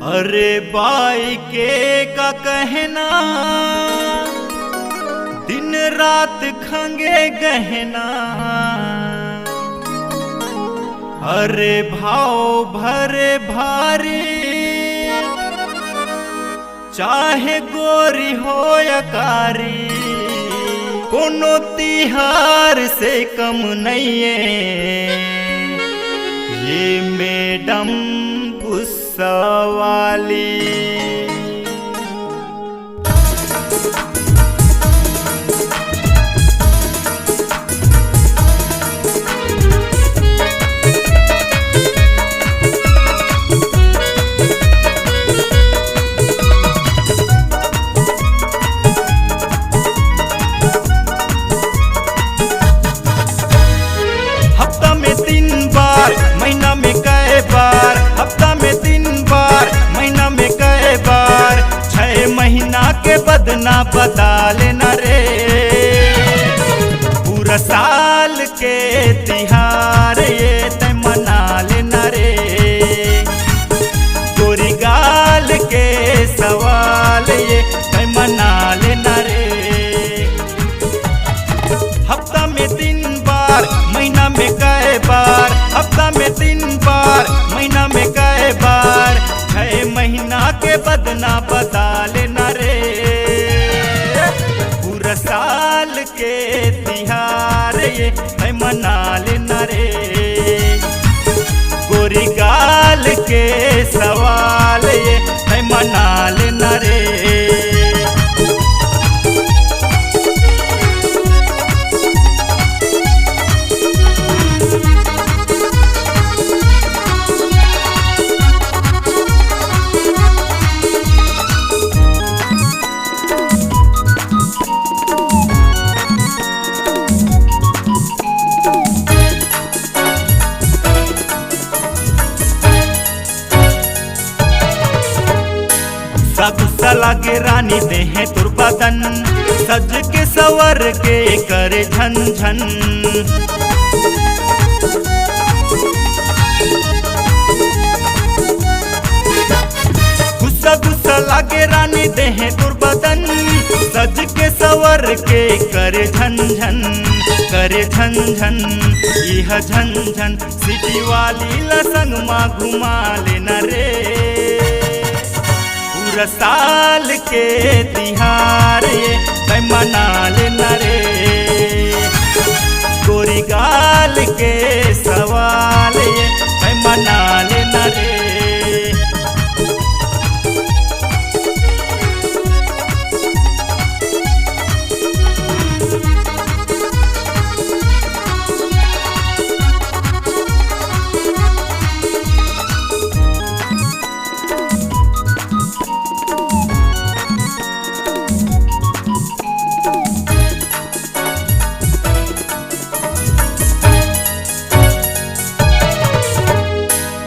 अरे बाई के का कहना, दिन रात खंगे गहना। अरे भाव भरे भारी, चाहे गोरी हो या कारी, कोनो तिहार से कम नहीं है ये मैडम गुस्सा वाली। हफ्ता में 3 बार, महीना में कई बार, हफ्ता में 3 बार, महीना में कई बार, 6 महीना के बदना बता लेना रे। पूरा साल के तिहार ये तय मना लेना रे। गोरी गाल के सवाल ये तय मना लेना रे। हफ्ता में 3 बार, महीना में कई बार, हफ्ता में 3 बार, महीना में कई बार, 6 महीना के बदना बता लेना रे। पूरा साल के तिहार ये है मना लेना रे। गोरी गाल के सवाल ये है मना लेना रे। गुस्सा लागे रानी देहे तुरबदन, सज के सवर के करे झन झन। गुस्सा गुस्सा लागे रानी देहे तुरबदन, सज के सवर के करे झन झन, करे झन झन। यह झन झन सिटी वाली लसंग माँ घुमा लेना रे। पूरा साल के तिहार ये तय मना लेना रे। गोरी गाल के सवाल ये तय मना लेना रे।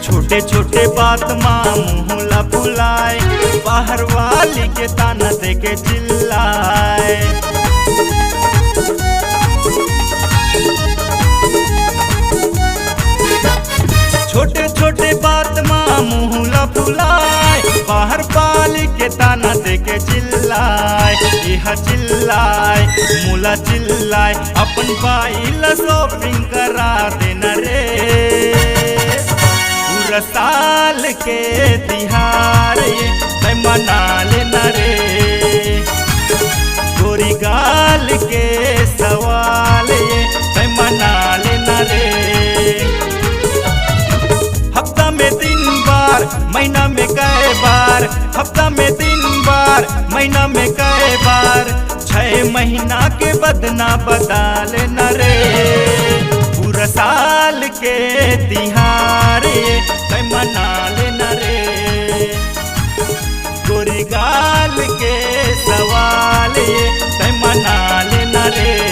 छोटे छोटे बात माँ मुँहला बुलाए, बाहर वाली के ताना दे के चिल्लाए। छोटे छोटे बात माँ मुँहला बुलाए, बाहर वाली के ताना दे के चिल्लाए। यह चिल्लाए मुला चिल्लाए, अपन बाई ला शॉपिंग करा देना रे। पूरा साल के तिहार ये तय मना लेना रे। गोरी गाल के सवाल ये तय मना लेना रे। हफ्ता में 3 बार, महीना में कई बार, हफ्ता में 3 बार, महीना में कई बार, 6 महीना के बदना बता लेना रे। पूरा साल के तिहार ये तय मना लेना रे। गोरी गाल के सवाल ये तय मना लेना रे।